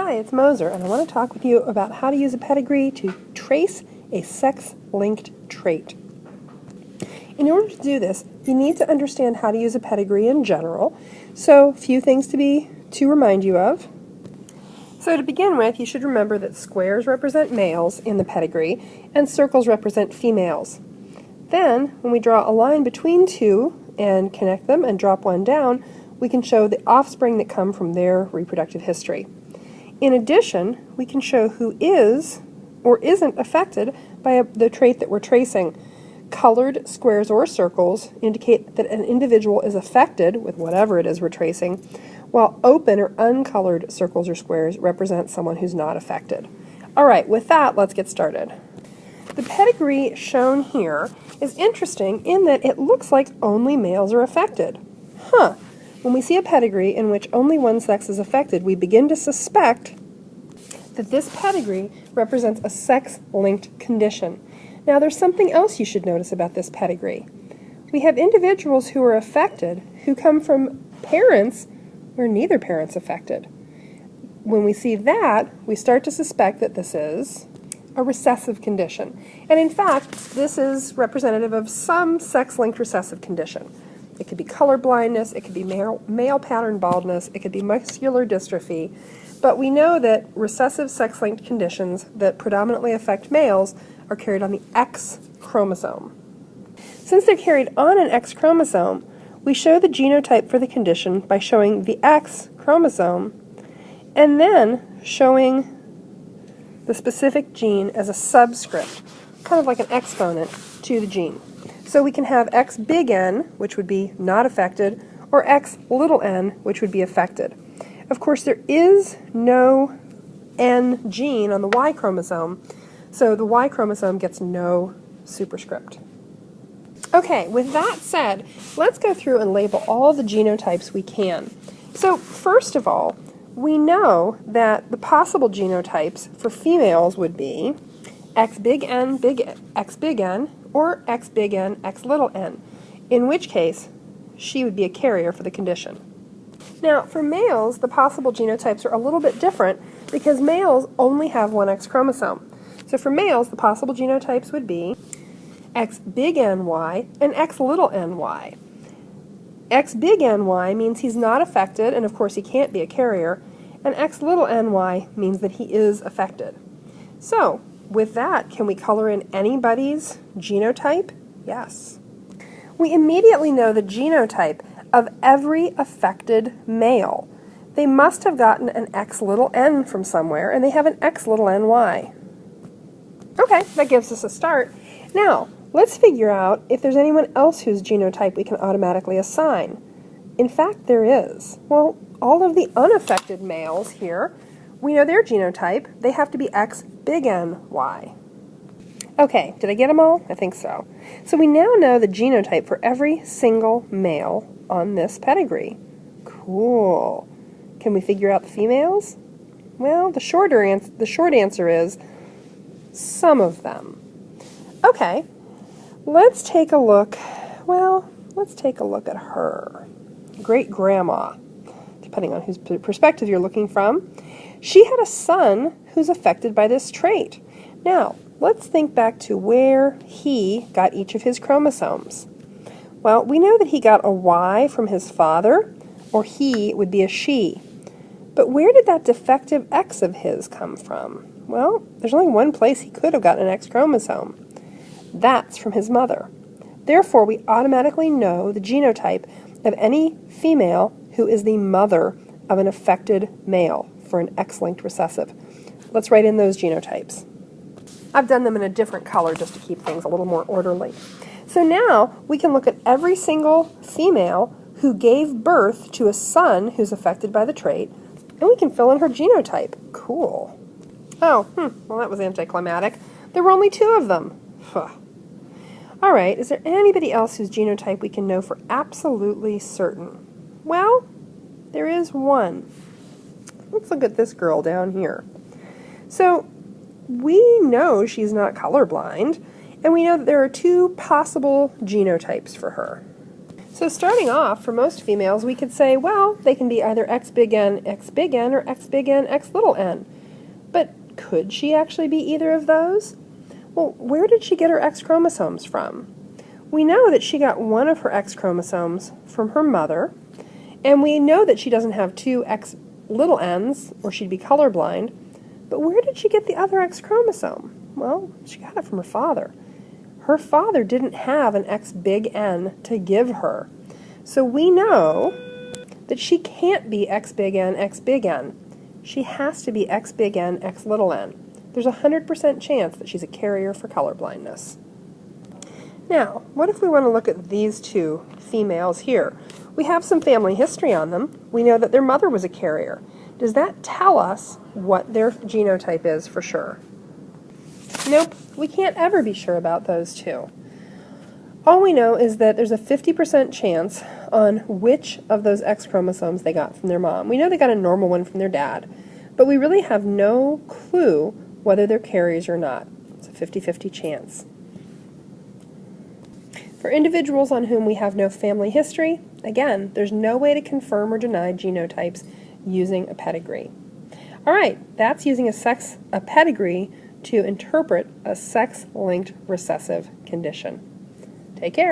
Hi, it's Moser, and I want to talk with you about how to use a pedigree to trace a sex-linked trait. In order to do this, you need to understand how to use a pedigree in general, so a few things to remind you of. So to begin with, you should remember that squares represent males in the pedigree, and circles represent females. Then, when we draw a line between two and connect them and drop one down, we can show the offspring that come from their reproductive history. In addition, we can show who is or isn't affected by the trait that we're tracing. Colored squares or circles indicate that an individual is affected with whatever it is we're tracing, while open or uncolored circles or squares represent someone who's not affected. Alright, with that, let's get started. The pedigree shown here is interesting in that it looks like only males are affected. When we see a pedigree in which only one sex is affected, we begin to suspect that this pedigree represents a sex-linked condition. Now, there's something else you should notice about this pedigree. We have individuals who are affected who come from parents where neither parent's affected. When we see that, we start to suspect that this is a recessive condition. And in fact, this is representative of some sex-linked recessive condition. It could be color blindness, it could be male pattern baldness, it could be muscular dystrophy, but we know that recessive sex-linked conditions that predominantly affect males are carried on the X chromosome. Since they're carried on an X chromosome, we show the genotype for the condition by showing the X chromosome and then showing the specific gene as a subscript, kind of like an exponent to the gene. So we can have X big N, which would be not affected, or X little n, which would be affected. Of course, there is no N gene on the Y chromosome, so the Y chromosome gets no superscript. Okay, with that said, let's go through and label all the genotypes we can. So first of all, we know that the possible genotypes for females would be X big N, X big N, or X big N, X little n, in which case she would be a carrier for the condition. Now, for males, the possible genotypes are a little bit different because males only have one X chromosome. So for males, the possible genotypes would be X big NY and X little ny. X big NY means he's not affected, and of course he can't be a carrier, and X little ny means that he is affected. So, with that, can we color in anybody's genotype? Yes. We immediately know the genotype of every affected male. They must have gotten an X little n from somewhere, and they have an X little ny. Okay, that gives us a start. Now, let's figure out if there's anyone else whose genotype we can automatically assign. In fact, there is. Well, all of the unaffected males here, we know their genotype. They have to be X big NY. Okay, did I get them all? I think so. So we now know the genotype for every single male on this pedigree. Cool. Can we figure out the females? Well, the short answer is some of them. Okay, let's take a look. Well, let's take a look at her. Great-grandma, depending on whose perspective you're looking from. She had a son who's affected by this trait. Now, let's think back to where he got each of his chromosomes. Well, we know that he got a Y from his father, or he would be a she. But where did that defective X of his come from? Well, there's only one place he could have gotten an X chromosome. That's from his mother. Therefore, we automatically know the genotype of any female who is the mother of an affected male for an X-linked recessive. Let's write in those genotypes. I've done them in a different color just to keep things a little more orderly. So now we can look at every single female who gave birth to a son who's affected by the trait, and we can fill in her genotype. Cool. Oh, well, that was anticlimactic. There were only 2 of them. All right, is there anybody else whose genotype we can know for absolutely certain? Well, there is one. Let's look at this girl down here. So, we know she's not colorblind, and we know that there are 2 possible genotypes for her. So starting off, for most females, we could say, well, they can be either X big N, X big N, or X big N, X little n. But could she actually be either of those? Well, where did she get her X chromosomes from? We know that she got one of her X chromosomes from her mother, and we know that she doesn't have two X little n's, or she'd be colorblind. But where did she get the other X chromosome? Well, she got it from her father. Her father didn't have an X big N to give her. So we know that she can't be X big N, X big N. She has to be X big N, X little n. There's a 100% chance that she's a carrier for colorblindness. Now, what if we want to look at these two females here? We have some family history on them. We know that their mother was a carrier. Does that tell us what their genotype is for sure? Nope, we can't ever be sure about those two. All we know is that there's a 50% chance on which of those X chromosomes they got from their mom. We know they got a normal one from their dad, but we really have no clue whether they're carriers or not. It's a 50-50 chance. For individuals on whom we have no family history, again, there's no way to confirm or deny genotypes using a pedigree. All right, that's using a pedigree to interpret a sex-linked recessive condition. Take care.